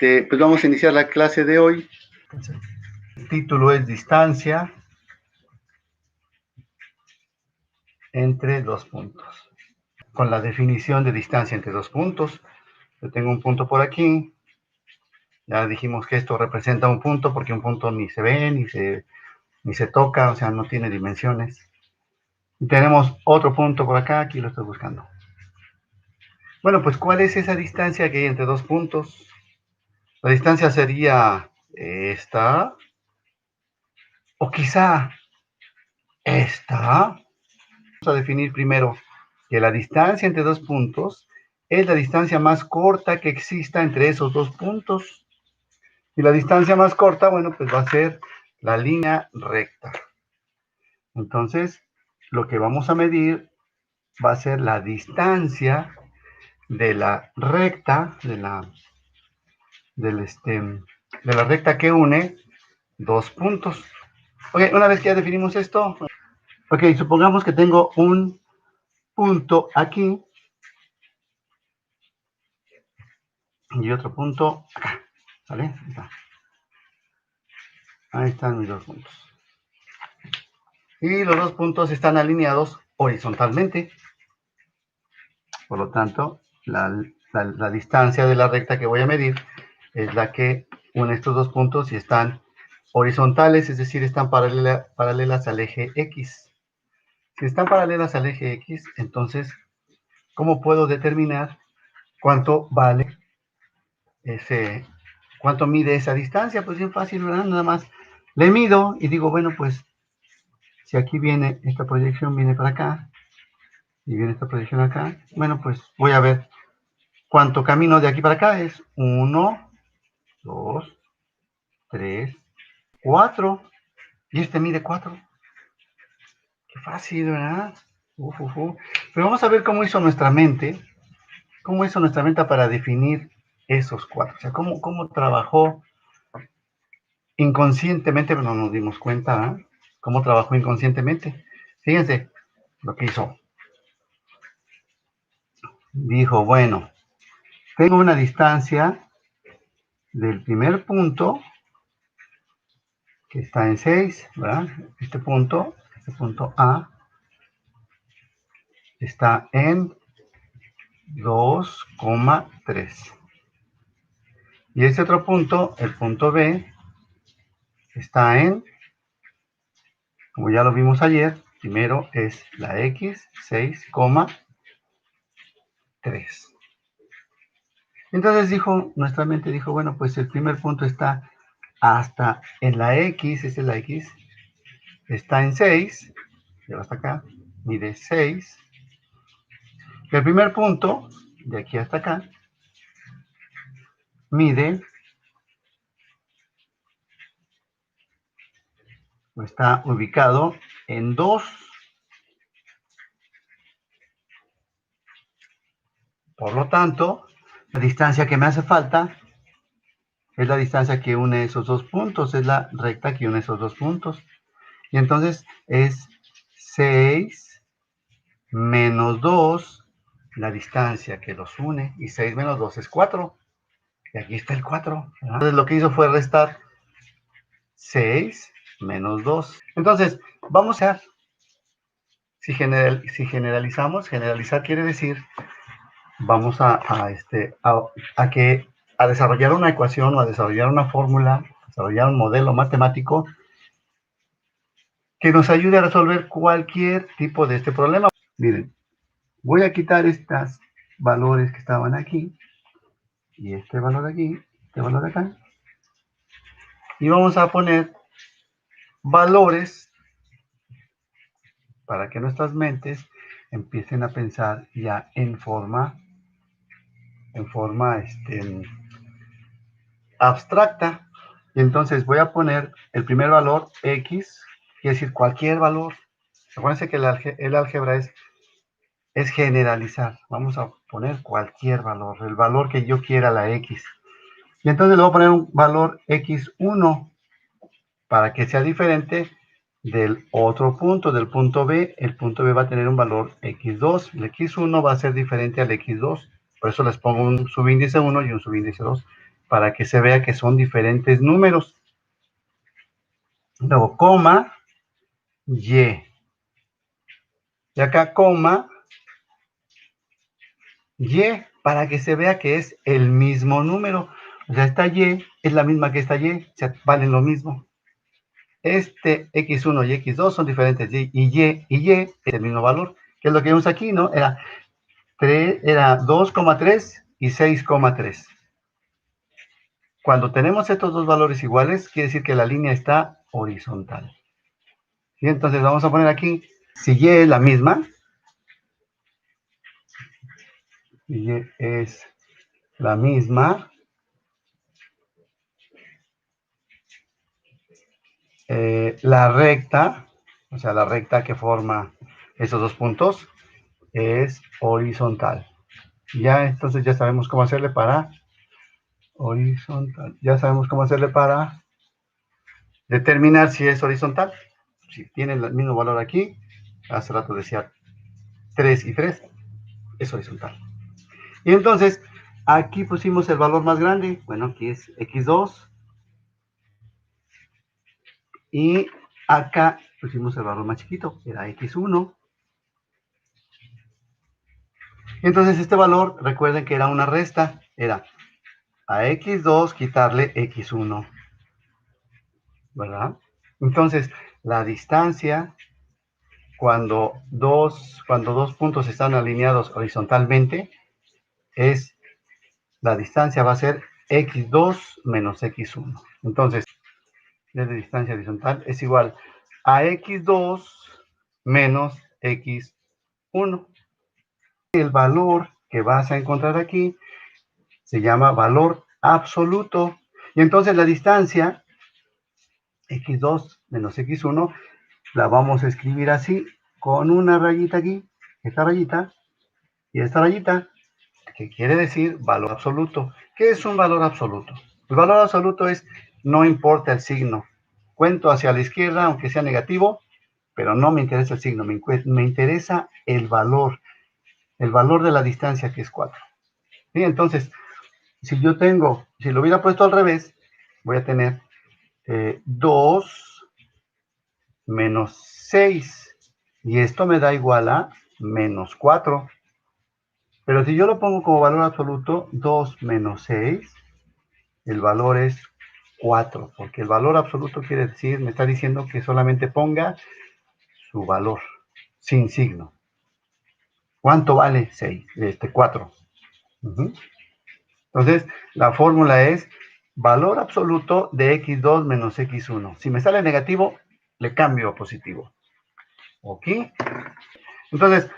Pues vamos a iniciar la clase de hoy. El título es Distancia entre dos puntos. Con la definición de distancia entre dos puntos. Yo tengo un punto por aquí. Ya dijimos que esto representa un punto porque un punto ni se ve, ni se toca, o sea, no tiene dimensiones. Y tenemos otro punto por acá, aquí lo estoy buscando. Bueno, pues ¿cuál es esa distancia que hay entre dos puntos? La distancia sería esta, o quizá esta. Vamos a definir primero que la distancia entre dos puntos es la distancia más corta que exista entre esos dos puntos. Y la distancia más corta, bueno, pues va a ser la línea recta. Entonces, lo que vamos a medir va a ser la distancia de la recta, de la recta que une dos puntos. Ok, una vez que ya definimos esto, ok, supongamos que tengo un punto aquí y otro punto acá, ¿vale? Ahí está. Ahí están mis dos puntos. Y los dos puntos están alineados horizontalmente. Por lo tanto, la distancia de la recta que voy a medir es la que une estos dos puntos y están horizontales, es decir, están paralelas al eje X. Si están paralelas al eje X, entonces, ¿cómo puedo determinar cuánto vale cuánto mide esa distancia? Pues bien fácil, ¿verdad? Nada más le mido y digo, bueno, pues si aquí viene, esta proyección viene para acá y viene esta proyección acá, bueno, pues voy a ver cuánto camino de aquí para acá es 1, 2, 3, 4 y este mide 4. Qué fácil, ¿verdad? Pero vamos a ver cómo hizo nuestra mente para definir esos 4. O sea, cómo trabajó inconscientemente, pero no nos dimos cuenta, ¿eh? Cómo trabajó inconscientemente. Fíjense lo que hizo. Dijo, bueno, tengo una distancia del primer punto que está en 6, ¿verdad? Este punto A, está en 2,3. Y este otro punto, el punto B, está en, como ya lo vimos ayer, primero es la X, 6,3. Entonces nuestra mente dijo, bueno, pues el primer punto está hasta en la X, esta es la X, está en 6, lleva hasta acá, mide 6. El primer punto, de aquí hasta acá, mide, o está ubicado en 2. Por lo tanto, la distancia que me hace falta es la distancia que une esos dos puntos, es la recta que une esos dos puntos. Y entonces es 6 menos 2, la distancia que los une, y 6 menos 2 es 4. Y aquí está el 4. ¿Verdad? Entonces lo que hizo fue restar 6 menos 2. Entonces, vamos a, si generalizamos, generalizar quiere decir, vamos a desarrollar una ecuación o a desarrollar una fórmula, desarrollar un modelo matemático que nos ayude a resolver cualquier tipo de este problema. Miren, voy a quitar estos valores que estaban aquí, y este valor aquí, este valor acá, y vamos a poner valores para que nuestras mentes empiecen a pensar ya en forma abstracta. Y entonces voy a poner el primer valor X, quiere decir cualquier valor. Acuérdense que el álgebra es generalizar. Vamos a poner cualquier valor, el valor que yo quiera, la X. Y entonces le voy a poner un valor X1 para que sea diferente del otro punto, del punto B. El punto B va a tener un valor X2. El X1 va a ser diferente al X2. Por eso les pongo un subíndice 1 y un subíndice 2, para que se vea que son diferentes números. Luego, coma, y. Y acá, coma, y, para que se vea que es el mismo número. O sea, esta y es la misma que esta y, o sea, valen lo mismo. Este x1 y x2 son diferentes, y es el mismo valor, que es lo que vimos aquí, ¿no? Era 2,3 y 6,3. Cuando tenemos estos dos valores iguales, quiere decir que la línea está horizontal. Y entonces vamos a poner aquí, si y es la misma, y es la misma, la recta, o sea, la recta que forma esos dos puntos, es horizontal. Ya, entonces ya sabemos cómo hacerle para horizontal. Ya sabemos cómo hacerle para determinar si es horizontal. Si tiene el mismo valor aquí, hace rato decía 3 y 3, es horizontal. Y entonces, aquí pusimos el valor más grande. Bueno, aquí es x2. Y acá pusimos el valor más chiquito, era x1. Entonces este valor, recuerden que era una resta, era a x2 quitarle x1, ¿verdad? Entonces, la distancia, cuando dos puntos están alineados horizontalmente, la distancia va a ser x2 menos x1. Entonces, la distancia horizontal es igual a x2 menos x1. El valor que vas a encontrar aquí se llama valor absoluto. Y entonces la distancia x2 menos x1 la vamos a escribir así, con una rayita aquí, esta rayita y esta rayita, que quiere decir valor absoluto. ¿Qué es un valor absoluto? El valor absoluto es no importa el signo. Cuento hacia la izquierda, aunque sea negativo, pero no me interesa el signo, me interesa el valor de la distancia, que es 4. ¿Sí? Entonces, si lo hubiera puesto al revés, voy a tener 2 menos 6. Y esto me da igual a menos 4. Pero si yo lo pongo como valor absoluto, 2 menos 6, el valor es 4. Porque el valor absoluto quiere decir, me está diciendo que solamente ponga su valor, sin signo. ¿Cuánto vale 6? 4. Entonces, la fórmula es valor absoluto de x2 menos x1. Si me sale negativo, le cambio a positivo. ¿Ok? Entonces,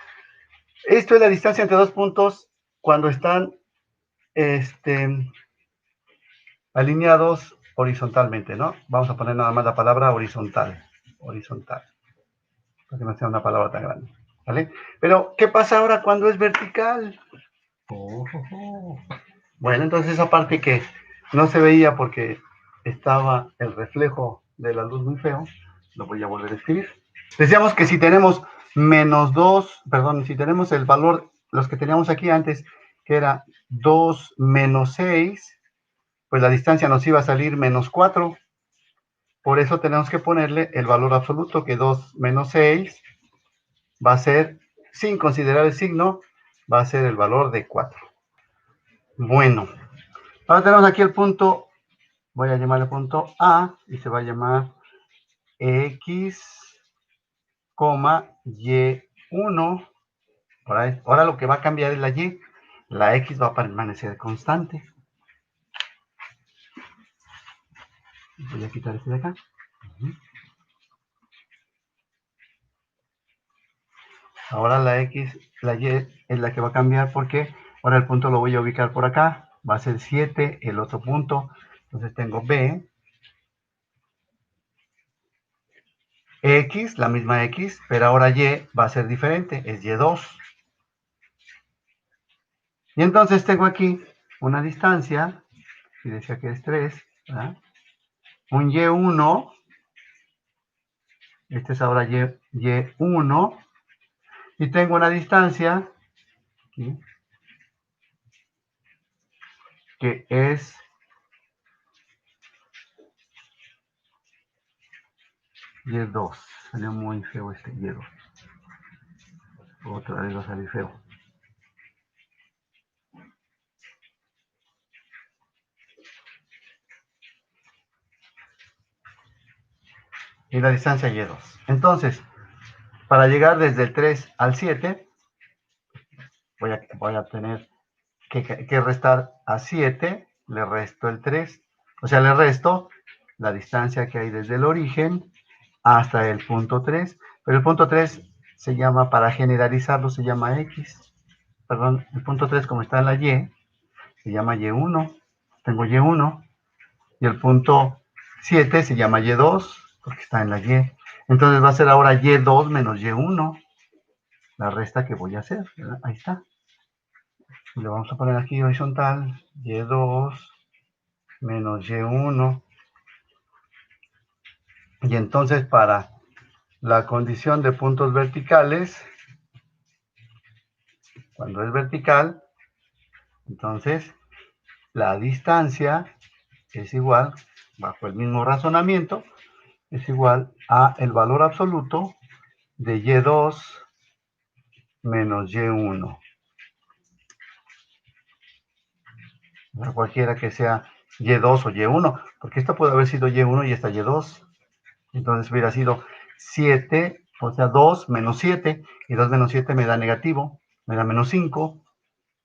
esto es la distancia entre dos puntos cuando están alineados horizontalmente, ¿no? Vamos a poner nada más la palabra horizontal. Horizontal. Para que no sea una palabra tan grande. ¿Vale? Pero, ¿qué pasa ahora cuando es vertical? Bueno, entonces esa parte que no se veía porque estaba el reflejo de la luz muy feo, lo voy a volver a escribir. Decíamos que si tenemos menos 2, perdón, si tenemos el valor, los que teníamos aquí antes, que era 2 menos 6, pues la distancia nos iba a salir menos 4. Por eso tenemos que ponerle el valor absoluto, que 2 menos 6 va a ser, sin considerar el signo, va a ser el valor de 4. Bueno, ahora tenemos aquí el punto, voy a llamarle punto A, y se va a llamar X, Y1. Ahora lo que va a cambiar es la Y. La X va a permanecer constante. Voy a quitar este de acá. Ahora la X, la Y es la que va a cambiar porque ahora el punto lo voy a ubicar por acá. Va a ser 7 el otro punto. Entonces tengo B, X, la misma X, pero ahora Y va a ser diferente, es Y2. Y entonces tengo aquí una distancia, si decía que es 3, ¿verdad? Un Y1, este es ahora Y1, y tengo una distancia, ¿sí?, que es Y2. Salió muy feo este Y2. Otra vez va a salir feo. Y la distancia Y2. Entonces, para llegar desde el 3 al 7, voy a tener que restar a 7, le resto el 3, o sea, le resto la distancia que hay desde el origen hasta el punto 3, pero el punto 3 se llama, para generalizarlo, se llama X, perdón, el punto 3 como está en la Y, se llama Y1, tengo Y1, y el punto 7 se llama Y2, porque está en la Y, entonces va a ser ahora Y2 menos Y1, la resta que voy a hacer, ¿verdad? Ahí está. Y lo vamos a poner aquí horizontal, Y2 menos Y1. Y entonces para la condición de puntos verticales, cuando es vertical, entonces la distancia es igual, bajo el mismo razonamiento, es igual a el valor absoluto de Y2 menos Y1. O sea, cualquiera que sea Y2 o Y1, porque esta puede haber sido Y1 y esta Y2. Entonces hubiera sido 7, o sea, 2 menos 7, y 2 menos 7 me da negativo, me da menos 5,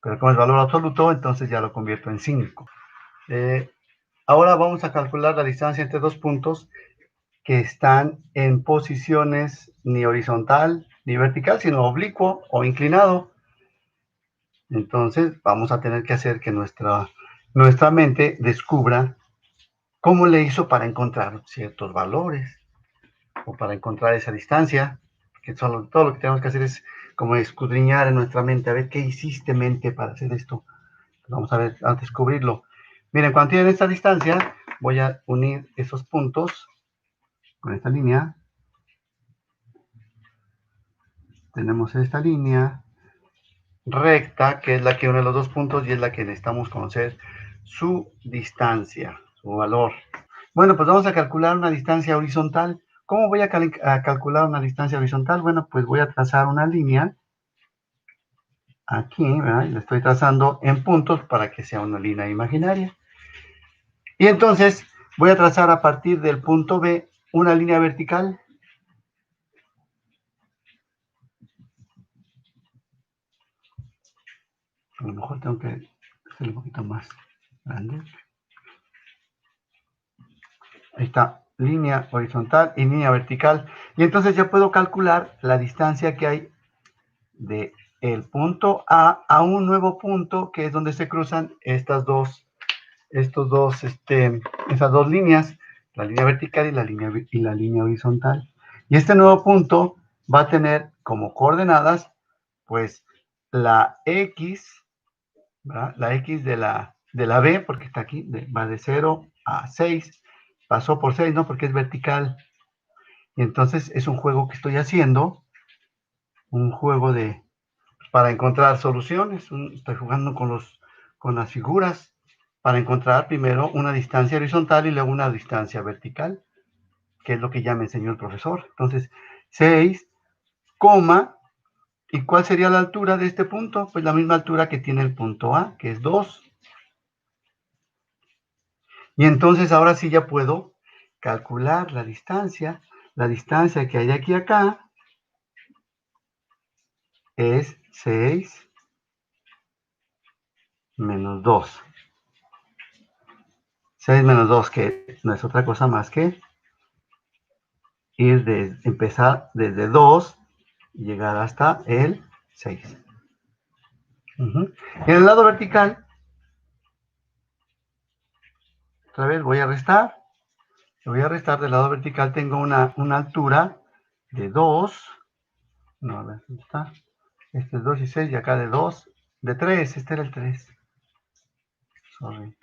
pero como es valor absoluto, entonces ya lo convierto en 5. Ahora vamos a calcular la distancia entre dos puntos que están en posiciones ni horizontal ni vertical, sino oblicuo o inclinado. Entonces vamos a tener que hacer que nuestra mente descubra cómo le hizo para encontrar ciertos valores o para encontrar esa distancia, que todo lo que tenemos que hacer es como escudriñar en nuestra mente, a ver qué hiciste mente para hacer esto. Vamos a ver, a descubrirlo. Miren, cuando tienen esta distancia, voy a unir esos puntos con esta línea. Tenemos esta línea recta, que es la que une los dos puntos y es la que necesitamos conocer su distancia, su valor. Bueno, pues vamos a calcular una distancia horizontal. ¿Cómo voy a calcular una distancia horizontal? Bueno, pues voy a trazar una línea aquí, ¿verdad? Y la estoy trazando en puntos para que sea una línea imaginaria. Y entonces voy a trazar a partir del punto B una línea vertical. A lo mejor tengo que hacerlo un poquito más grande. Ahí está, línea horizontal y línea vertical. Y entonces ya puedo calcular la distancia que hay de el punto A un nuevo punto, que es donde se cruzan esas dos líneas, la línea vertical y la línea horizontal. Y este nuevo punto va a tener como coordenadas, pues, la X, ¿verdad? La X de la B, porque está aquí, va de 0 a 6, pasó por 6, ¿no? Porque es vertical. Y entonces es un juego que estoy haciendo, un juego para encontrar soluciones. Estoy jugando con las figuras para encontrar primero una distancia horizontal y luego una distancia vertical, que es lo que ya me enseñó el profesor. Entonces, 6, ¿y cuál sería la altura de este punto? Pues la misma altura que tiene el punto A, que es 2. Y entonces ahora sí ya puedo calcular la distancia. La distancia que hay de aquí a acá es 6 menos 2. 6 menos 2, que no es otra cosa más que empezar desde 2 y llegar hasta el 6. En el lado vertical, otra vez voy a restar. Voy a restar del lado vertical, tengo una altura de 2. No, a ver, ¿dónde está? Este es 2 y 6, y acá de 2, de 3, este era el 3. Sorry.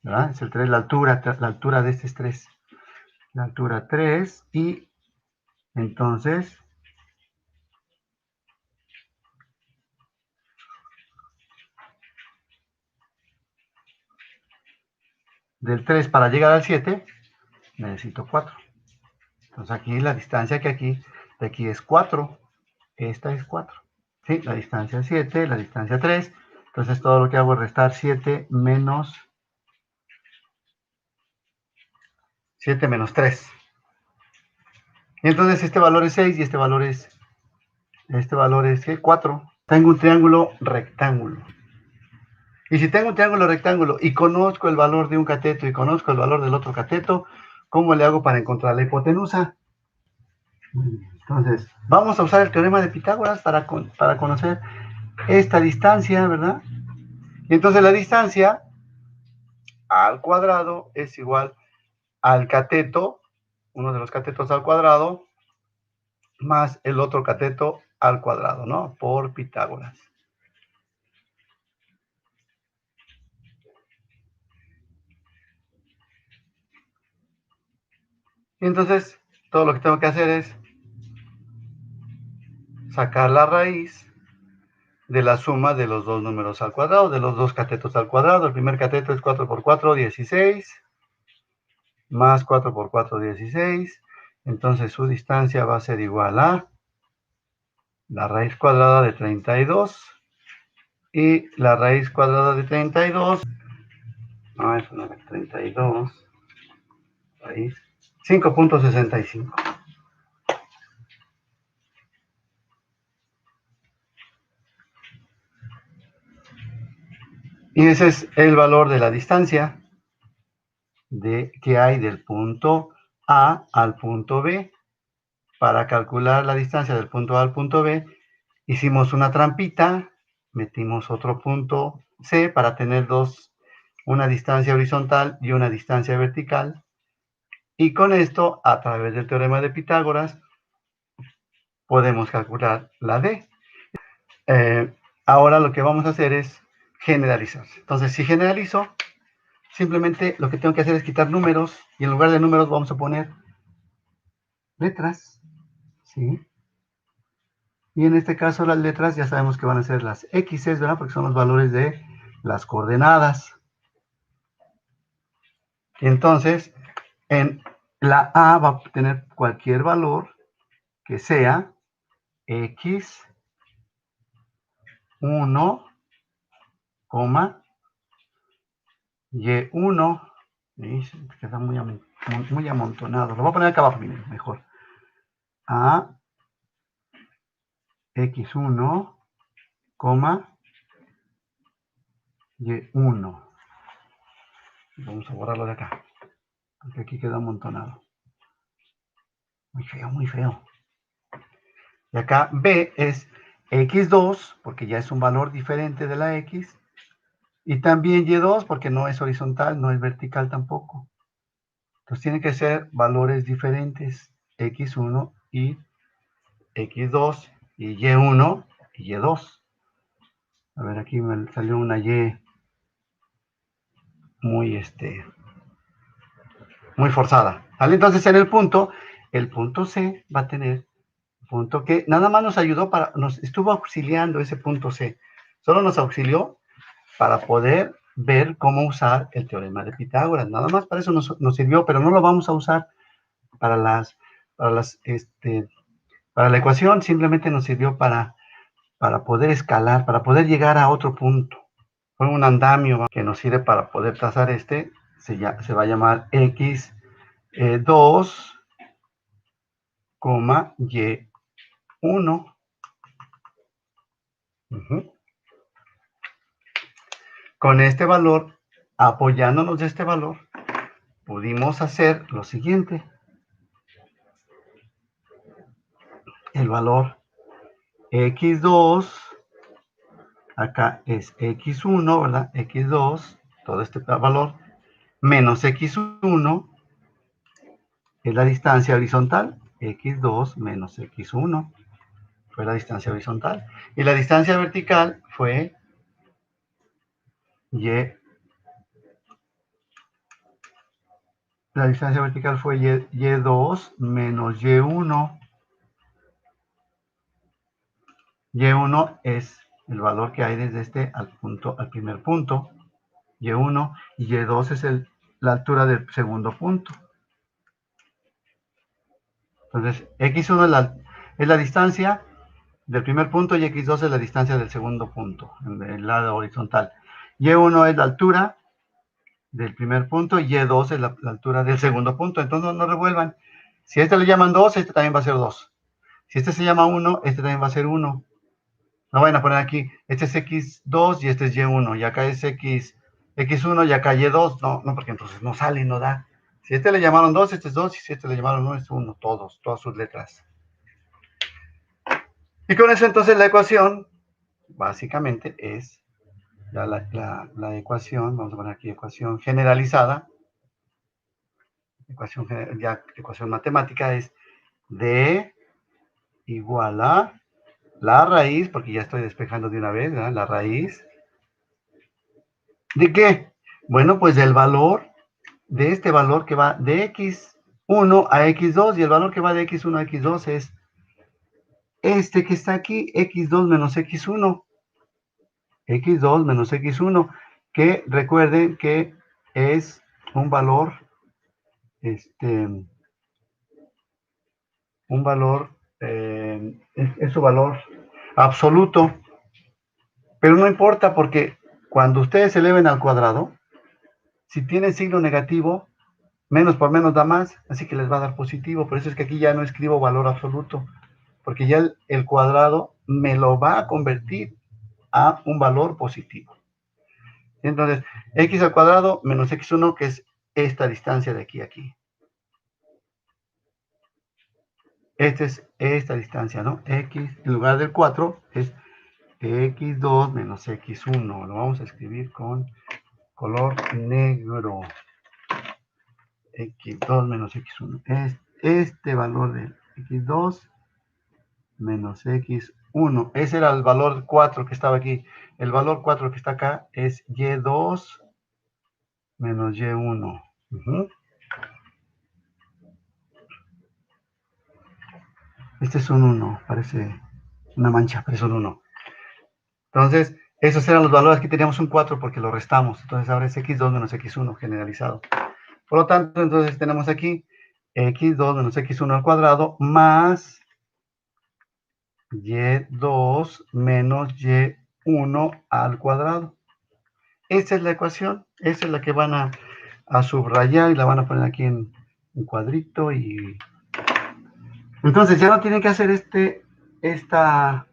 ¿Verdad? Es el 3, la altura de este es 3. La altura 3, y entonces del 3 para llegar al 7, necesito 4. Entonces aquí la distancia que aquí, de aquí es 4. Esta es 4. ¿Sí? La distancia 7, la distancia 3. Entonces todo lo que hago es restar 7 menos 3. Y entonces este valor es 6 y este valor es ¿qué? 4. Tengo un triángulo rectángulo. Y si tengo un triángulo rectángulo y conozco el valor de un cateto y conozco el valor del otro cateto, ¿cómo le hago para encontrar la hipotenusa? Entonces, vamos a usar el teorema de Pitágoras para conocer esta distancia, ¿verdad? Y entonces la distancia al cuadrado es igual al cateto, uno de los catetos al cuadrado, más el otro cateto al cuadrado, ¿no? Por Pitágoras. Y entonces, todo lo que tengo que hacer es sacar la raíz de la suma de los dos números al cuadrado, de los dos catetos al cuadrado. El primer cateto es 4 por 4, 16, más 4 por 4, 16. Entonces su distancia va a ser igual a la raíz cuadrada de 32 y la raíz cuadrada de 32, no, eso no es 32, raíz 5.65. Y ese es el valor de la distancia que hay del punto A al punto B. Para calcular la distancia del punto A al punto B, hicimos una trampita, metimos otro punto C para tener una distancia horizontal y una distancia vertical. Y con esto, a través del teorema de Pitágoras, podemos calcular la D. Ahora lo que vamos a hacer es generalizar. Entonces, si generalizo, simplemente lo que tengo que hacer es quitar números y en lugar de números vamos a poner letras, ¿sí? Y en este caso las letras ya sabemos que van a ser las X, ¿verdad? Porque son los valores de las coordenadas. Y entonces, en la A va a tener cualquier valor que sea X1, Y1. Queda muy amontonado. Lo voy a poner acá abajo, mejor. A, X1, Y1. Vamos a borrarlo de acá, porque aquí queda amontonado. Muy feo, muy feo. Y acá B es X2, porque ya es un valor diferente de la X. Y también Y2, porque no es horizontal, no es vertical tampoco. Entonces tienen que ser valores diferentes, X1 y X2, y Y1 y Y2. A ver, aquí me salió una Y muy, muy forzada. ¿Vale? Entonces en el punto C va a tener punto que nada más nos ayudó nos estuvo auxiliando ese punto C. Solo nos auxilió para poder ver cómo usar el teorema de Pitágoras. Nada más para eso nos sirvió, pero no lo vamos a usar para para la ecuación, simplemente nos sirvió para poder escalar, para poder llegar a otro punto. Fue un andamio que nos sirve para poder trazar se va a llamar X2, Y1. Con este valor, apoyándonos de este valor, pudimos hacer lo siguiente. El valor X2, acá es X1, ¿verdad? X2, todo este valor, menos X1, es la distancia horizontal. X2 menos X1 fue la distancia horizontal. Y la distancia vertical fue Y. La distancia vertical fue Y2 menos Y1. Y1 es el valor que hay desde al primer punto, Y1, y Y2 es la altura del segundo punto. Entonces, x1 es la distancia del primer punto y x2 es la distancia del segundo punto, en el lado horizontal. Y1 es la altura del primer punto y y2 es la altura del segundo punto. Entonces no revuelvan. Si a este le llaman 2, este también va a ser 2. Si este se llama 1, este también va a ser 1. No vayan a poner aquí, este es x2 y este es y1, y acá es x1 y acá y2. No, porque entonces no sale, no da. Si a este le llamaron 2, este es 2, y si a este le llamaron 1, es 1, todas sus letras. Y con eso entonces la ecuación, básicamente, es ya la ecuación, vamos a poner aquí ecuación generalizada, ecuación matemática es d igual a la raíz, porque ya estoy despejando de una vez, ¿verdad? La raíz. ¿De qué? Bueno, pues del valor, de este valor que va de x1 a x2, y el valor que va de x1 a x2 es este que está aquí, x2 menos x1. x2 menos x1, que recuerden que es un valor, es su valor absoluto, pero no importa porque cuando ustedes se eleven al cuadrado, si tienen signo negativo, menos por menos da más, así que les va a dar positivo. Por eso es que aquí ya no escribo valor absoluto, porque ya el cuadrado me lo va a convertir a un valor positivo. Entonces, x al cuadrado menos x1, que es esta distancia de aquí a aquí. Esta es esta distancia, ¿no? X, en lugar del 4, es x2 menos x1. Lo vamos a escribir con color negro. x2 menos x1. Es este valor de x2 menos x1. Ese era el valor 4 que estaba aquí. El valor 4 que está acá es y2 menos y1. Este es un 1, parece una mancha, pero es un 1. Entonces, esos eran los valores que teníamos un 4 porque lo restamos. Entonces ahora es x2 menos x1 generalizado. Por lo tanto, entonces tenemos aquí x2 menos x1 al cuadrado más y2 menos y1 al cuadrado. Esta es la ecuación, esta es la que van a subrayar y la van a poner aquí en un cuadrito. Y entonces ya no tienen que hacer esta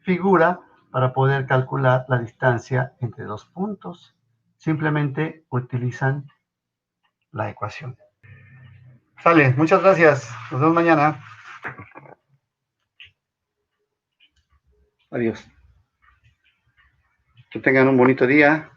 figura para poder calcular la distancia entre dos puntos. Simplemente utilizan la ecuación. Sale, muchas gracias. Nos vemos mañana. Adiós. Que tengan un bonito día.